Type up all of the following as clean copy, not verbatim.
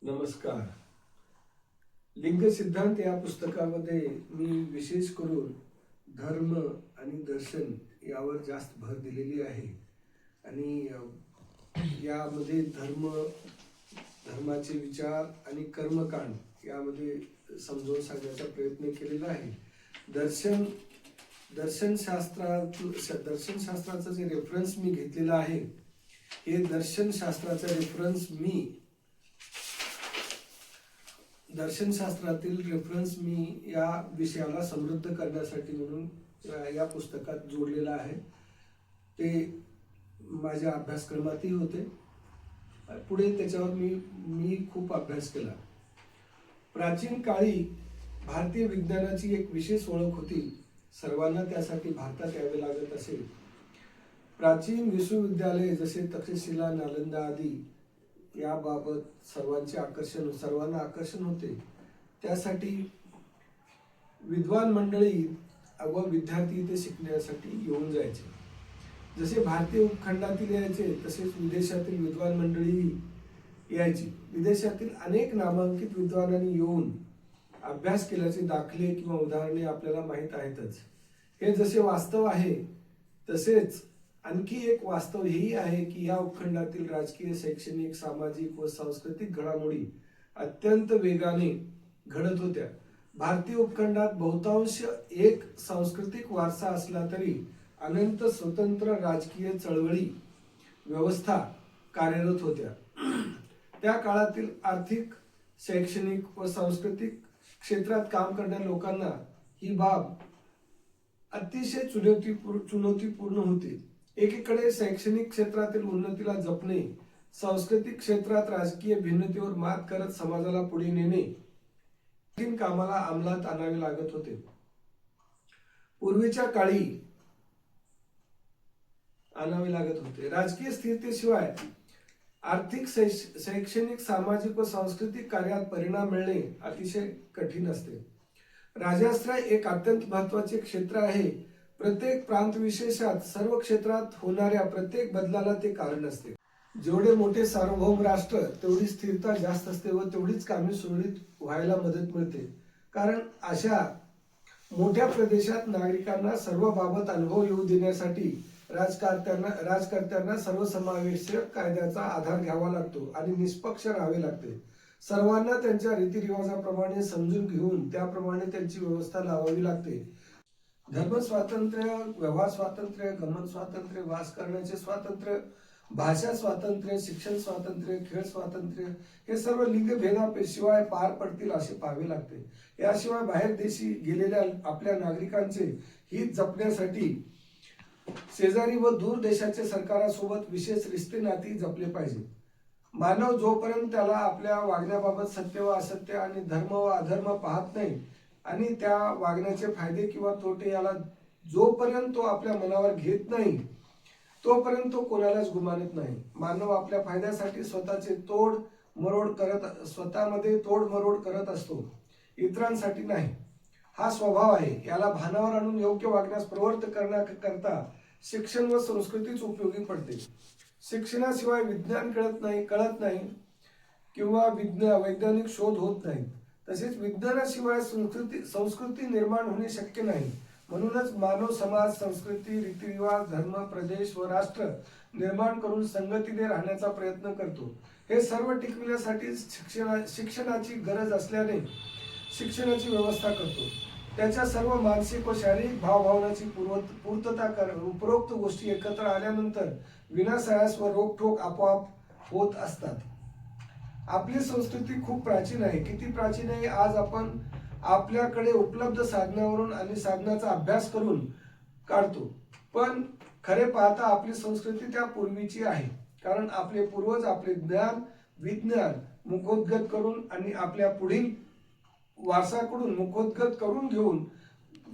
नमस्कार. लिंग सिद्धांत या पुस्तकामध्ये मी विशेष करून धर्म आणि दर्शन यावर जास्त भर दिलेली आहे. आणि यामध्ये धर्माचे विचार आणि कर्मकांड यामध्ये समजावून सांगण्याचा प्रयत्न केलेला आहे. दर्शनशास्त्राचं जे रेफरन्स मी घेतलेला आहे, हे दर्शनशास्त्राचा दर्शनशास्त्रातील रेफरन्स मी या विषयाला समृद्ध करण्यासाठी म्हणून या पुस्तकात जोडलेला आहे. ते माझ्या अभ्यासक्रमातही होते. पुढे त्याच्यावर मी खूप अभ्यास केला. प्राचीन काळी भारतीय विज्ञानाची एक विशेष ओळख होती. सर्वांना त्यासाठी भारतात यावे लागत असे. प्राचीन विश्वविद्यालये जसे तक्षशिला, नालंदा आदी याबाबत सर्वांना आकर्षण होते. त्यासाठी विद्वान मंडळी व विद्यार्थी इथे शिकण्यासाठी येऊन जायचे. जसे भारतीय उपखंडातील यायचे तसेच विदेशातील विद्वान मंडळी यायची. विदेशातील अनेक नामांकित विद्वानांनी येऊन अभ्यास केल्याचे दाखले किंवा उदाहरणे आपल्याला माहीत आहेतच. हे जसे वास्तव आहे तसेच आणखी एक वास्तव हेही आहे की या उपखंडातील राजकीय, शैक्षणिक, सामाजिक व सांस्कृतिक घडामोडी अत्यंत वेगाने घडत होत्या. भारतीय उपखंडात बहुतांश एक सांस्कृतिक वारसा असला तरी अनंत स्वतंत्र राजकीय चळवळी व्यवस्था कार्यरत होत्या. त्या काळातील आर्थिक, शैक्षणिक व सांस्कृतिक क्षेत्रात काम करणाऱ्या लोकांना ही बाब अतिशय चुनौतीपूर्ण होती. एकीकडे शैक्षणिक क्षेत्रातील उन्नतीला जपणे, सांस्कृतिक क्षेत्रात राजकीय भिन्नतेवर मात करत समाजाला पुढे नेणे कठीण कामाला अंमलात आणावे लागत होते. राजकीय स्थिरतेशिवाय आर्थिक, शैक्षणिक, सामाजिक व सांस्कृतिक कार्यात परिणाम मिळणे अतिशय कठीण असते. राजाश्रय एक अत्यंत महत्वाचे क्षेत्र आहे. प्रत्येक प्रांत विशेषात सर्व क्षेत्रात होणाऱ्या प्रत्येक बदलाला ते कारण असते. जेवढे मोठे सार्वभौम राष्ट्र तेवढी स्थिरता जास्त असते व तेवढीच कामे सुरळीत व्हायला मदत मिळते. कारण अशा मोठ्या प्रदेशात नागरिकांना सर्व बाबत अनुभव येऊ देण्यासाठी राजकर्त्यांना सर्वसमावेशक कायद्याचा आधार घ्यावा लागतो आणि निष्पक्ष राहावे लागते. सर्वांना त्यांच्या रीतिरिवाजाप्रमाणे समजून घेऊन त्याप्रमाणे त्यांची व्यवस्था लावावी लागते. धर्म स्वातंत्र्य, व्यवहार स्वातंत्र्य, गमन स्वातंत्र्य, वास करण्याचे स्वातंत्र्य, भाषा स्वातंत्र्य, शिक्षण स्वातंत्र्य, खेळ स्वातंत्र्य हे सर्व लिंगभेदाशिवाय पार पडतील असे पाहावे लागते. याशिवाय बाहेर देशी गेलेल्या आपल्या नागरिकांचे हित जपण्यासाठी शेजारी व दूर देशाच्या सरकारासोबत विशेष रिश्ते नाती जपले पाहिजे. मानव जोपर्यंत त्याला आपल्या वागण्याबाबत सत्य व असत्य आणि धर्म व अधर्म पाहत नाही आणि त्या वागण्याचे फायदे किंवा तोटे याला जोपर्यंत तो आपल्या मनावर घेत नाही तोपर्यंत तो कोणालाच गुमानत नाही. मानव आपल्या फायद्यासाठी स्वतःमध्ये तोडमरोड करत असतो, इतरांसाठी नाही. हा स्वभाव आहे. याला भानावर आणून योग्य वागण्यास प्रवृत्त करण्याकरता शिक्षण व संस्कृतीच उपयोगी पडते. शिक्षणाशिवाय विज्ञान कळत नाही किंवा वैज्ञानिक शोध होत नाही. तसेच विज्ञानाशिवाय संस्कृती निर्माण होणे शक्य नाही. म्हणूनच मानव समाज, संस्कृती, रीतिरिवाज, धर्म, प्रदेश व राष्ट्र निर्माण करून संगतीने राहण्याचा प्रयत्न करतो. हे सर्व टिकविण्यासाठी शिक्षणाची गरज असल्याने शिक्षणाची व्यवस्था करतो. त्याच्या सर्व मानसिक व शारीरिक भावभावनाची पूर्तता उपरोक्त गोष्टी एकत्र आल्यानंतर विनाशाळास व रोखठोक आपोआप होत असतात. आपली संस्कृती खूप प्राचीन आहे. किती प्राचीन आहे? आज आपण आपल्याकडे उपलब्ध साधनावरून आणि साधनाचा अभ्यास करून काढतो. पण खरे पाहता आपली संस्कृती त्या पूर्वीची आहे. कारण आपले पूर्वज आपले ज्ञान, विज्ञान मुखोद्गत करून आणि आपल्या पुढील वारसाकडून मुखोद्गत करून घेऊन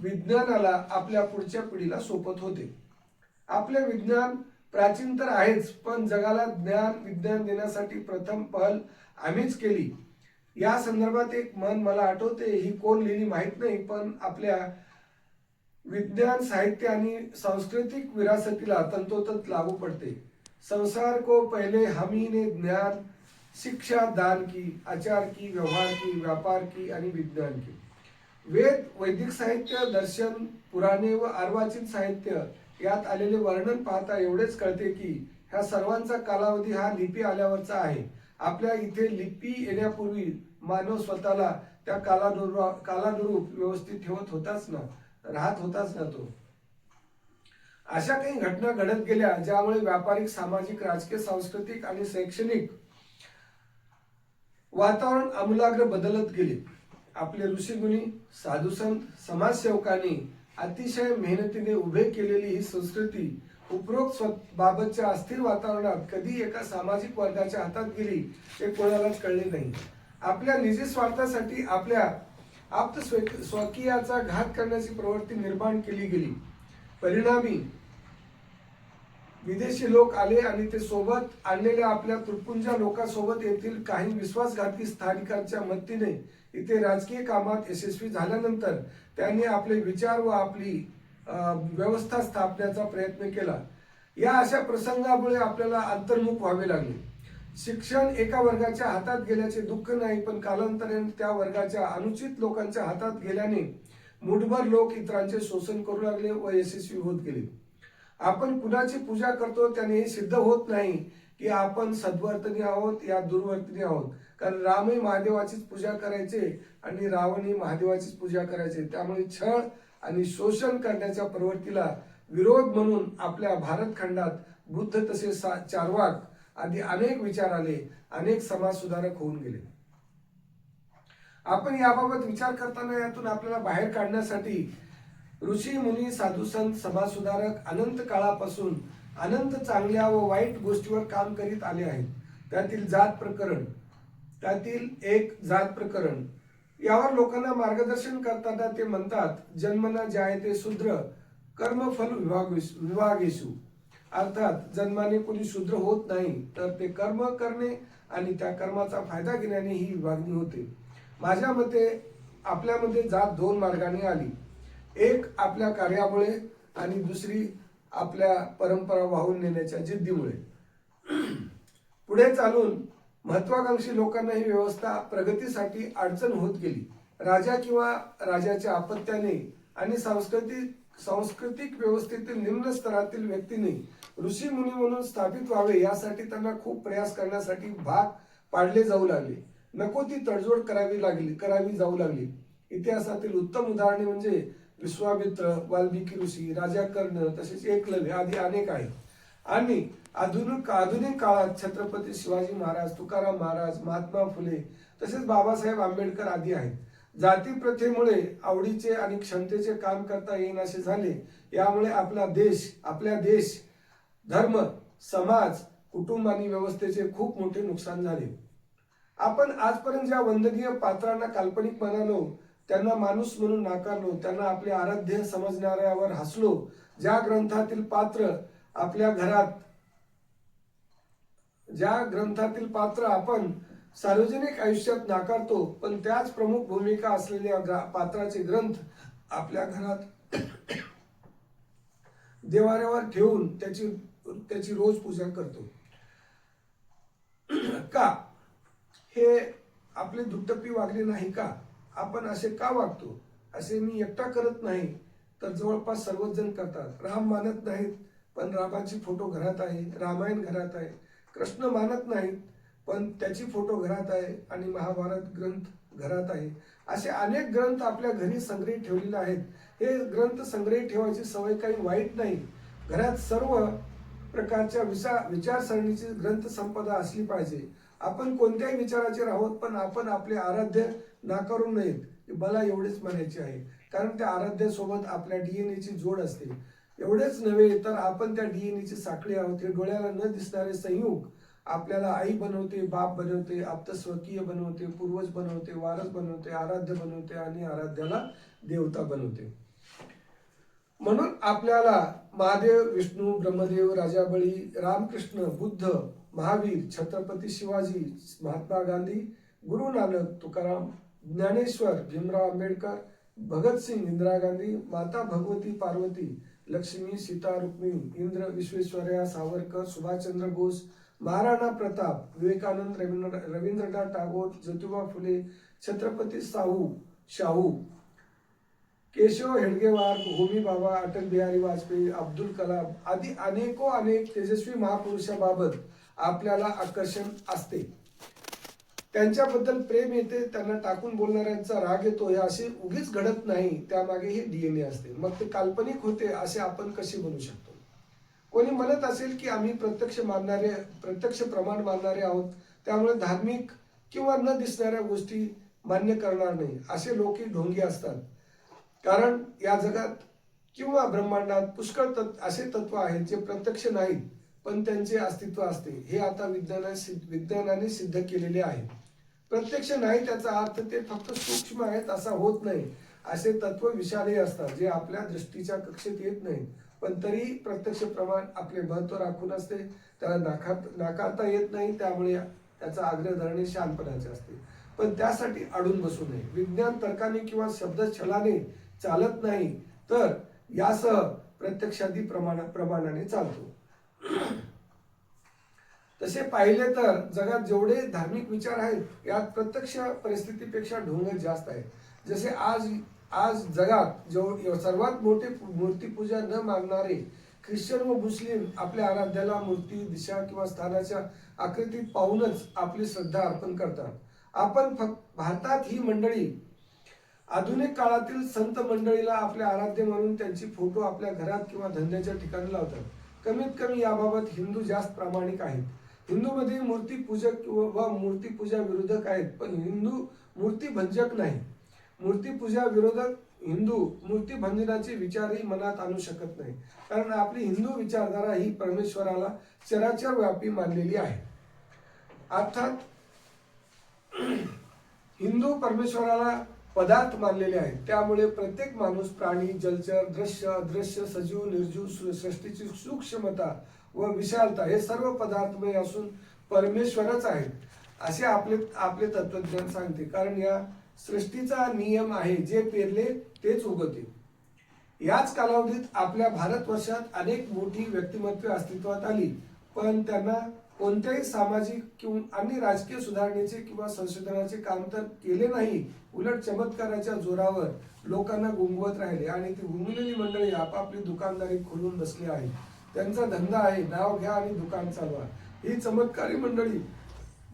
विज्ञानाला आपल्या पुढच्या पिढीला सोपत होते. आपले विज्ञान प्राचीन तर आहेच, पण जगाला विज्ञान देण्यासाठी प्रथम पहल आम्हीच केली. या संदर्भात एक म्हण मला आठवते. ही कोण लिहिली माहित नाही, पण आपल्या विज्ञान, साहित्य आणि सांस्कृतिक विरासतीला तंतोतंत लागू पडते. संसार को पहले हम ही ने ज्ञान शिक्षा दान की, आचार की, व्यवहार की, व्यापार की आणि विज्ञान की. वेद, वैदिक साहित्य, दर्शन, पुराणे व अर्वाचीन साहित्य यात आलेले वर्णन पाहता एवढेच कळते की ह्या सर्वांचा कालावधी हा लिपी आल्यावरचा आहे. आपल्या इथे लिपी येण्यापूर्वी मानव स्वतःला त्या कालानुरूप व्यवस्थित ठेवत होताच ना, राहत होताच ना तो. अशा काही घटना घडत गेल्या ज्यामुळे व्यापारिक, सामाजिक, राजकीय, सांस्कृतिक आणि शैक्षणिक वातावरण आमूलाग्र बदलत गेले. आपले ऋषीमुनी, साधुसंत, समाजसेवकांनी अतिशय मेहनतीने उभे केलेली ही संस्कृती उपरोक्त बाबतच्या अस्थिर वातावरणात कधी एका सामाजिक वर्गाच्या हातात गेली हे कोणालाच कळले नाही. आपल्या निजी स्वार्थासाठी आपल्या आप्त स्वकीयाचा घात करण्याची प्रवृत्ती निर्माण केली गेली. परिणामी विदेशी लोक आले आणि ते सोबत आणलेल्या आपल्या तुटपुंज्या लोकांसोबत येथील काही विश्वासघाती स्थानिकांच्या मदतीने इथे राजकीय कामात यशस्वी झाल्यानंतर त्यांनी आपले विचार व आपली व्यवस्था स्थापण्याचा प्रयत्न केला. या अशा प्रसंगामुळे आपल्याला अंतर्मुख व्हावे लागले. शिक्षण एका वर्गाच्या हातात गेल्याचे दुःख नाही, पण कालांतराने त्या वर्गाच्या अनुचित लोकांच्या हातात गेल्याने मुठभर लोक इतरांचे शोषण करू लागले व यशस्वी होत गेले. आपण कुणाची पूजा करतो त्याने हे सिद्ध होत नाही की आपण सद्वर्तनी आहोत या दुर्वर्तनी आहोत. कारण रामही महादेवाचीच पूजा करायचे आणि रावणही महादेवाचीच पूजा करायचे. त्यामुळे छळ आणि शोषण करण्याच्या प्रवृत्तीला विरोध म्हणून आपल्या भारत खंडात बुद्ध तसेच चार्वाक आदी अनेक विचार आले, अनेक समाज सुधारक होऊन गेले. आपण याबाबत विचार करताना यातून आपल्याला बाहेर काढण्यासाठी ऋषी मुनी, साधुसंत, समाजसुधारक अनंत काळापासून अनंत चांगल्या व वाईट गोष्टीवर काम करीत आले आहेत. त्यातील एक जात प्रकरण यावर लोकांना मार्गदर्शन करताना ते म्हणतात, जन्मना जायते शूद्र कर्मफल विभागेषु. अर्थात जन्माने कोणी शूद्र होत नाही, तर ते कर्म करणे आणि त्या कर्माचा फायदा घेण्याने ही विभागणी होते. माझ्या मते आपल्यामध्ये जात दोन मार्गाने आली. एक आपल्या कार्यामुळे आणि दुसरी आपल्या परंपरा वाहून नेण्याच्या जिद्दीमुळे. पुढे चालून महत्वाकांक्षी लोकांना ही व्यवस्था प्रगतीसाठी अडचण होत गेली. राजा किंवा राजाच्या अपत्याने आणि सांस्कृतिक व्यवस्थेतील निम्न स्तरातील व्यक्तीने ऋषी मुनी म्हणून स्थापित व्हावे यासाठी त्यांना खूप प्रयास करण्यासाठी भाग पाडले जाऊ लागले. नको ती तडजोड करावी जाऊ लागली. इतिहासातील उत्तम उदाहरणे म्हणजे विश्वामित्र, वाल्मिकी ऋषी, राजा कर्ण, तसेच एकलव्य आदी अनेक आहेत. आणि आधुनिक काळात छत्रपती शिवाजी महाराज, तुकाराम महाराज, महात्मा फुले तसेच बाबासाहेब आंबेडकर आदी आहेत. जाती प्रथेमुळे आवडीचे आणि क्षमतेचे काम करता येईनासे झाले. यामुळे आपल्या देश, धर्म, समाज, कुटुंब आणि व्यवस्थेचे खूप मोठे नुकसान झाले. आपण आजपर्यंत ज्या वंदनीय पात्रांना काल्पनिक म्हणालो, त्यांना माणूस म्हणून नाकारलो, त्यांना आपले आराध्य समजणाऱ्यावर हसलो, ज्या ग्रंथातील पात्र आपण सार्वजनिक आयुष्यात नाकारतो, पण त्याच प्रमुख भूमिका असलेल्या पात्राचे ग्रंथ आपल्या घरात देवाऱ्यावर ठेवून त्याची रोज पूजा करतो. का हे आपले दुट्टप्पी वागले नाही का? आपण असे का वागतो? असे मी एकटा करत नाही, तर जवळपास सर्वच जण करतात. राम मानत नाहीत, पण रामाची फोटो घरात आहे, रामायण घरात आहे. कृष्ण मानत नाहीत, पण त्याची फोटो घरात आहे आणि महाभारत ग्रंथ घरात आहे. असे अनेक ग्रंथ आपल्या घरी संग्रहित ठेवलेले आहेत. हे ग्रंथ संग्रहित ठेवायची सवय काही वाईट नाही. घरात सर्व प्रकारच्या विचारसरणीची ग्रंथ संपदा असली पाहिजे. आपण कोणत्याही विचाराचे राहोत, पण आपण आपले आराध्य नाकारू नयेत, मला एवढेच म्हणायचे आहे. कारण त्या आराध्यासोबत आपल्या डीएनएची जोड असते. एवढेच नव्हे तर आपण त्या डीएनएची साखळी आहोत. हे डोळ्याला न दिसणारे संयोग आपल्याला आई बनवते, बाप बनवते, आप्तस्वकीय बनवते, पूर्वज बनवते, वारस बनवते, आराध्य बनवते आणि आराध्याला देवता बनवते. म्हणून आपल्याला महादेव, विष्णू, ब्रह्मदेव, राजा बळी, रामकृष्ण, बुद्ध, महावीर, छत्रपती शिवाजी, महात्मा गांधी, गुरु नानक, तुकाराम, ज्ञानेश्वर, भीमराव आंबेडकर, भगतसिंग, इंदिरा गांधी, माता भगवती पार्वती, लक्ष्मी, सीता, रुक्मिणी, इंद्र, विश्वेश्वरय्या, सावरकर, सुभाषचंद्र बोस, महाराणा प्रताप, विवेकानंद, रवींद्रनाथ टागोर, ज्योतिबा फुले, छत्रपती शाहू, केशव हेडगेवार, होमी बाबा, अटल बिहारी वाजपेयी, अब्दुल कलाम आदी अनेक तेजस्वी महापुरुषाबाबत आपल्याला आकर्षण असते. त्यांच्याबद्दल प्रेम येते, त्यांना टाकून बोलणाऱ्यांचा राग येतो. हे असे उगीच घडत नाही, त्यामागे हे डीएनए असते. मग ते काल्पनिक होते असे आपण कसे म्हणू शकतो? कोणी म्हणत असेल की आम्ही प्रत्यक्ष प्रमाण मानणारे आहोत, त्यामुळे धार्मिक किंवा न दिसणाऱ्या गोष्टी मान्य करणार नाही, असे लोकही ढोंगी असतात. कारण या जगात किंवा ब्रह्मांडात पुष्कळ असे तत्व आहेत जे प्रत्यक्ष नाहीत, पण त्यांचे अस्तित्व असते. हे आता विज्ञानाने सिद्ध केलेले आहे. प्रत्यक्ष नाही त्याचा अर्थ ते फक्त सूक्ष्म आहेत असा होत नाही. असे तत्व विशालही असतात जे आपल्या दृष्टीच्या कक्षेत येत नाही, पण तरी प्रत्यक्ष प्रमाण आपले महत्व राखून असते. त्याला नाकारता येत नाही, त्यामुळे त्याचा आग्रह धरणे शहाणपणाचे असते. पण त्यासाठी अडून बसू नये. विज्ञान तर्काने किंवा शब्दछलाने चालत नाही, तर यासह प्रत्यक्षादी प्रमाणाने चालतो. तसे पाहिले तर जगात जेवढे धार्मिक विचार आहेत यात प्रत्यक्ष परिस्थितीपेक्षा ढोंग जास्त आहे. जसे आज जगात सर्वात मोठे मूर्तीपूजा न मानणारे ख्रिश्चन व मुस्लिम आपल्या आराध्याला मूर्ती, दिशा किंवा स्थानाच्या आकृतीत पाहूनच आपली श्रद्धा अर्पण करतात. आपण भारतात ही मंडळी आधुनिक काळातील संत मंडळीला आपले आराध्य म्हणून त्यांची फोटो आपल्या घरात किंवा धंद्याच्या ठिकाणी लावतात. कमीत कमी याबाबत हिंदू जास्त प्रामाणिक आहेत. हिंदूमध्ये मूर्तीपूजक व मूर्तीपूजा विरोधक आहेत, पण हिंदू मूर्तीभंजक नाही. मूर्तीपूजा विरोधक हिंदू मूर्तीभंजनाचे विचारही मनात आणू शकत नाही, कारण आपली हिंदू विचारधारा ही परमेश्वराला चराचर व्यापी मानलेली आहे. अर्थात हिंदू परमेश्वराला पदार्थ मानलेले आहेत. त्यामुळे प्रत्येक माणूस, प्राणी, जलचर, दृश्य, अदृश्य, सजीव, निर्जीव, सृष्टीची सूक्ष्मता व विशालता हे सर्व पदार्थमय असून परमेश्वरच आहेत असे आपले तत्वज्ञान सांगते. कारण या सृष्टीचा नियम आहे, जे पेरले तेच उगवते. याच कालावधीत आपल्या भारतवर्षात अनेक मोठी व्यक्तिमत्वे अस्तित्वात आली, पण त्यांना कोणत्याही सामाजिक किंवा आणि राजकीय सुधारणेचे किंवा संशोधनाचे काम तर केले नाही. उलट चमत्काराच्या जोरावर लोकांना गुंगवत राहिले आणि ती गुंगलेली मंडळी आपापली दुकानदारी खोलून बसली आहे. त्यांचा धंदा आहे, नाव घ्या आणि दुकान चालवा. ही चमत्कारी मंडळी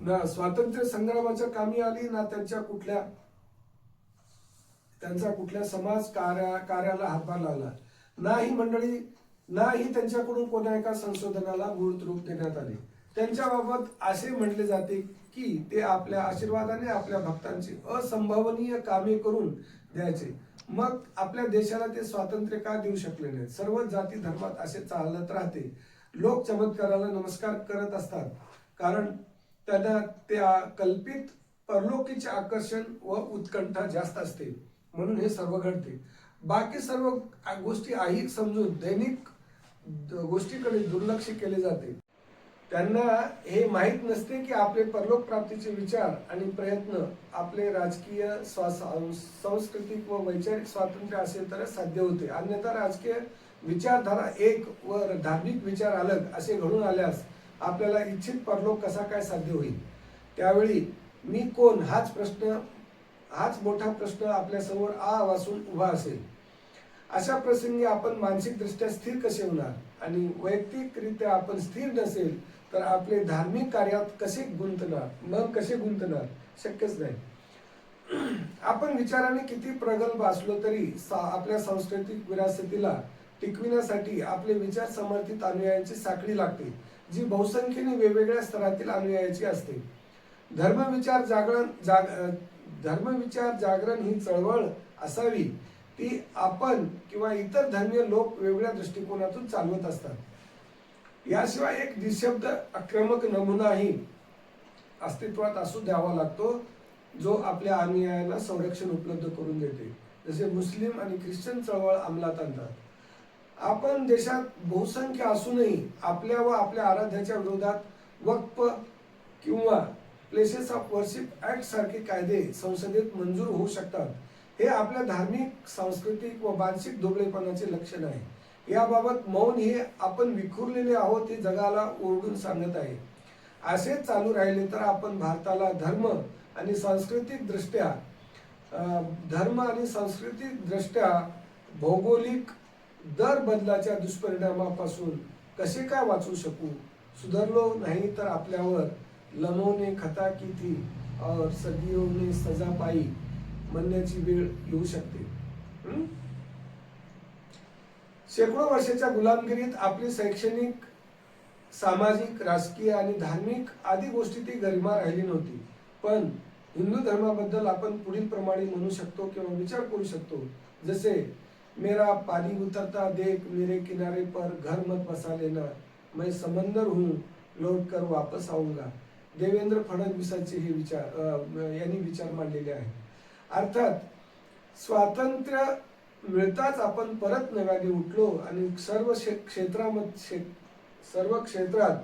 ना स्वातंत्र्य संग्रामाच्या कामी आली, ना त्यांच्या कुठल्या समाज कार्याला हातभार लावला. नाही त्यांच्याकडून कोणा एका संशोधनाला मूर्त रूप देण्यात आले. त्यांच्याबाबत असे म्हटले जाते की ते आपल्या आशीर्वादाने आपल्या भक्तांची असंभवनीय कामे करून द्यायचे. मग आपल्या देशाला ते स्वातंत्र्य का देऊ शकले नाही? सर्व जाती धर्मात असे चालत राहते. लोक चमत्काराला नमस्कार करत असतात, कारण त्यांना त्या कल्पित परलोकीचे आकर्षण व उत्कंठा जास्त असते, म्हणून हे सर्व घडते. बाकी सर्व गोष्टी ऐहिक समजून दैनिक गोष्टीकडे दुर्लक्ष केले जाते. त्यांना हे माहीत नसते की आपले परलोक प्राप्तीचे विचार आणि प्रयत्न आपले राजकीय, सांस्कृतिक व वैचारिक स्वातंत्र्य असेल तर साध्य होते. अन्यथा राजकीय विचारधारा एक व धार्मिक विचार अलग असे घडून आल्यास आपल्याला इच्छित परलोक कसा काय साध्य होईल? त्यावेळी मी कोण हाच मोठा प्रश्न आपल्यासमोर वासून उभा असेल. अशा प्रसंगी आपण मानसिकदृष्ट्या स्थिर कसे होणार? आणि वैयक्तिकरित्या आपण स्थिर नसेल तर आपले धार्मिक कार्यात कसे गुंतणार? शक्यच नाही. आपण विचाराने किती प्रगल्भ असलो तरी आपल्या सांस्कृतिक विरासतीला टिकविण्यासाठी आपले विचार समर्थित अनुयायांची साखळी लागते, जी बहुसंख्येने वेगवेगळ्या स्तरातील अनुयायांची असते. धर्मविचार जागरण ही चळवळ असावी. ती आपण किंवा इतर धर्मीय लोक वेगळ्या दृष्टिकोनातून चालवत असतात. याशिवाय एक निशब्द आक्रमक नमुनाही अस्तित्वात असू द्यावा लागतो, जो आपल्या अनुयायांना संरक्षण उपलब्ध करून देते. जसे मुस्लिम आणि ख्रिश्चन चळवळ अंमलात आणतात. आपण देशात बहुसंख्य असूनही आपल्या व आपल्या आराध्याच्या विरोधात वक्फ किंवा प्लेसेस ऑफ वर्शिप ऍक्ट सारखे कायदे संसदेत मंजूर होऊ शकतात. हे आपल्या धार्मिक, सांस्कृतिक व मानसिक दुबळेपणाचे लक्षण आहे. याबाबत मौन हे आपण विखुरलेले आहोत हे जगाला ओरडून सांगत आहे. असेच चालू राहिले तर आपण भारताला धर्म आणि सांस्कृतिक दृष्ट्या भौगोलिक दर बदलाच्या दुष्परिणामापासून कसे काय वाचवू शकू? सुधारलो नाही तर आपल्यावर लमवणे खता की थी और सदियों ने सजा पाई म्हणण्याची वेळ येऊ शकते. शेकडो वर्षाच्या गुलामगिरीत आपली शैक्षणिक, सामाजिक, राजकीय आणि धार्मिक आदी गोष्टी ती गरिमा राहिली नव्हती. पण हिंदू धर्माबद्दल आपण पुढील प्रमाणे म्हणू शकतो किंवा विचार करू शकतो. जसे मेरा पानी उतरता देख मेरे किनारे पर घर मत बसा लेना, मैं समंदर हूँ लौट कर वापस आऊंगा. देवेंद्र फडणवीसांचे हे यांनी विचार मांडलेले आहे. अर्थात स्वातंत्र्य मिळताच आपण परत नव्याने उठलो आणि सर्व क्षेत्रात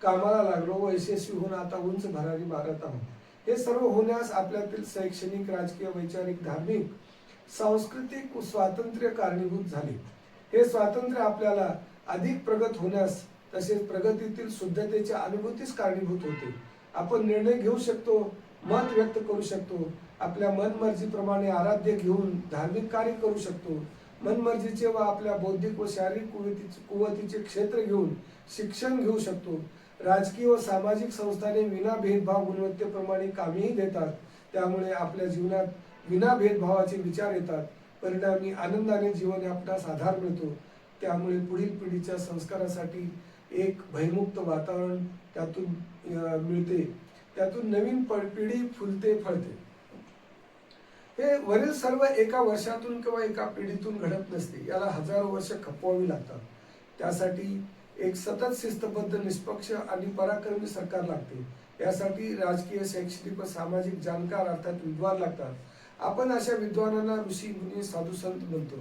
कामाला लागलो व यशस्वी होऊन आता उंच भरारी मारत आहोत. हे सर्व होण्यास आपल्यातील शैक्षणिक, राजकीय, वैचारिक, धार्मिक, सांस्कृतिक स्वातंत्र्य कारणीभूत झाले. हे स्वातंत्र्य आपल्याला अधिक प्रगत होण्यास तसेच प्रगतीतील शुद्धतेच्या अनुभूतीस कारणीभूत होते. आपण निर्णय घेऊ शकतो, मत व्यक्त करू शकतो, आपल्या मनमर्जीप्रमाणे आराध्य घेऊन धार्मिक कार्य करू शकतो, मनमर्जीचे व आपल्या बौद्धिक व शारीरिक कुवतीचे क्षेत्र घेऊन शिक्षण घेऊ शकतो. राजकीय व सामाजिक संस्थाने विना भेदभाव गुणवत्तेप्रमाणे कामेही देतात. त्यामुळे आपल्या जीवनात विना भेदभावाचे विचार येतात. परिणामी आनंदाने जीवन यापण्यास आधार मिळतो. त्यामुळे पुढील पिढीच्या संस्कारासाठी एक भयमुक्त वातावरण त्यातून मिळते. त्यातून नवीन पिढी फुलते फळते. हे वरील सर्व एका वर्षातून किंवा एका पिढीतून घडत नसते. याला हजारो वर्ष खपवावी लागतात. त्यासाठी एक सतत शिस्तबद्ध, निष्पक्ष आणि पराक्रमी सरकार लागते. यासाठी राजकीय, शैक्षणिक व सामाजिक जाणकार अर्थात विद्वान लागतात. आपण अशा विद्वानांना ऋषी मुनी, साधू संत म्हणतो.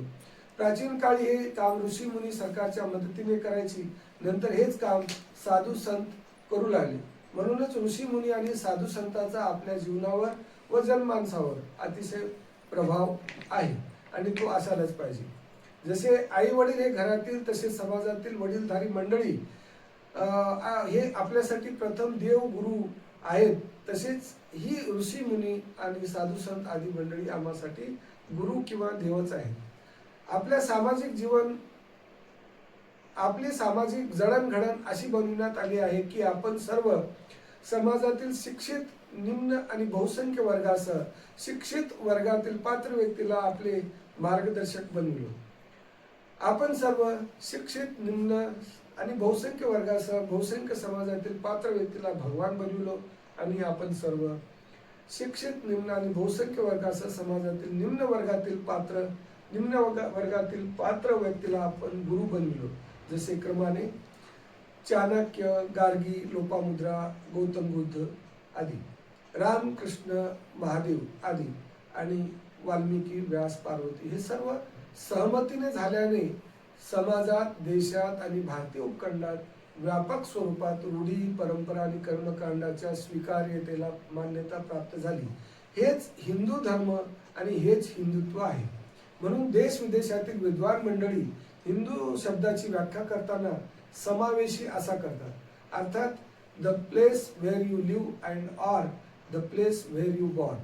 प्राचीन काळी हे काम ऋषी मुनी सरकारच्या मदतीने करायची. नंतर हेच काम साधू संत करू लागले. म्हणूनच ऋषी मुनी आणि साधू संतांचा आपल्या जीवनावर व जनमानसावर अतिशय प्रभाव आहे आणि तो असायलाच पाहिजे. जसे आई वडील हे घरातील तसेच समाजातील वडीलधारी मंडळी हे आपल्यासाठी प्रथम देव गुरु आहेत, तसेच ही ऋषी मुनी आणि साधू संत आदी मंडळी आम्हासाठी गुरु किंवा देवच आहेत. आपली सामाजिक जडणघडण अशी बनविण्यात आली आहे की आपण सर्व समाजातील शिक्षित, निम्न आणि बहुसंख्य वर्गासह शिक्षित वर्गातील पात्र व्यक्तीला आपले मार्गदर्शक बनविलो. आपण सर्व शिक्षित, निम्न आणि बहुसंख्य वर्गासह बहुसंख्य समाजातील पात्र व्यक्तीला भगवान बनविलो आणि आपण सर्व शिक्षित, निम्न आणि बहुसंख्य वर्गासह समाजातील निम्न वर्गातील पात्र व्यक्तीला आपण गुरु बनविलो. जसे क्रमाने चाणक्य, गार्गी, लोपामुद्रा, गौतम बुद्ध आदी, राम, कृष्ण, महादेव आदी आणि वाल्मिकी, व्यास, पार्वती हे सर्व सहमतीने झाल्याने समाजात, देशात आणि भारतीय उपखंडात व्यापक स्वरूपात रूढी, परंपरा आणि कर्मकांडाच्या स्वीकार्यतेला मान्यता प्राप्त झाली. हेच हिंदू धर्म आणि हेच हिंदुत्व आहे. म्हणून देश विदेशातील विद्वान मंडळी हिंदू शब्दाची व्याख्या करताना समावेशी असा करतात. अर्थात the place where you live and or the place where you born.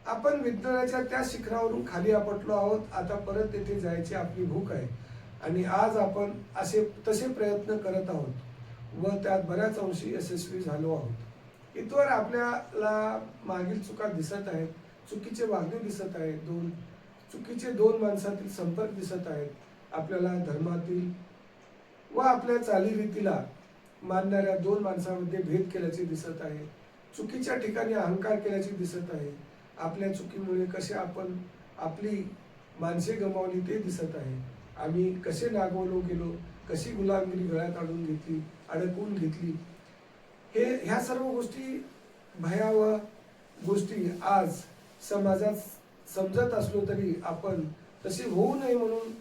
आपण विज्ञानाच्या त्या शिखरावरून खाली आपटलो आहोत. आता परत तेथे जायची आपली भूक आहे आणि आज आपण तसे प्रयत्न करत आहोत व त्यात बऱ्याच अंशी यशस्वी झालो आहोत. इथवर आपल्याला मागील चुका दिसत आहेत, चुकीचे वागणे दिसत आहेत, चुकीचे दोन माणसातील संपर्क दिसत आहेत. आपल्याला धर्मातील व आपल्या चालीरीतीला मानणाऱ्या दोन माणसांमध्ये भेद केल्याचे दिसत आहे. चुकीच्या ठिकाणी अहंकार केल्याचे दिसत आहे. आपल्या चुकीमुळे कसे आपण आपली माणसे गमावली ते दिसत आहे. आम्ही कसे नागवलो गेलो, कशी गुलामगिरी गळ्यात अडकवून घेतली. ह्या सर्व गोष्टी, भयावह गोष्टी आज समाजात समजत असलो तरी आपण तसे होऊ नये म्हणून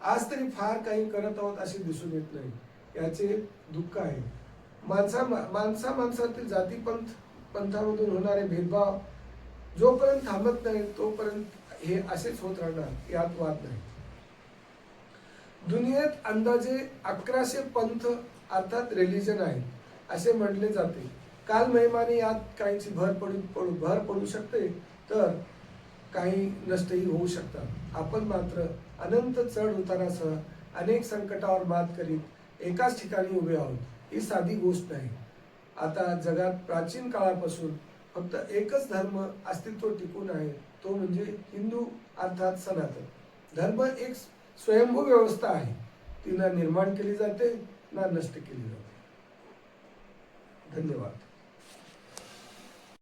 आज तरी फार काही करत आहोत असे दिसून येत नाही. याचे दुःख आहे. माणसातील जाती पंथामधून होणारे भेदभाव जोपर्यंत थांबत नाही तोपर्यंत हे असेच होत राहणार, यात वाद नाही. दुनियेत अंदाजे 1100 पंथ अर्थात रिलिजन आहेत असे म्हणले जाते. काल महिमाने यात काहींची भर पडू शकते, तर काही नष्टही होऊ शकतात. आपण मात्र अनंत चढ उतारासह अनेक संकटावर मात करीत एकाच ठिकाणी उभे आहोत. ही साधी गोष्ट नाही. आता जगात प्राचीन काळापासून फक्त एकच धर्म अस्तित्व टिकून आहे, तो म्हणजे हिंदू अर्थात सनातन धर्म. एक स्वयंभू व्यवस्था आहे. ती ना निर्माण केली जाते ना नष्ट केली जाते. धन्यवाद.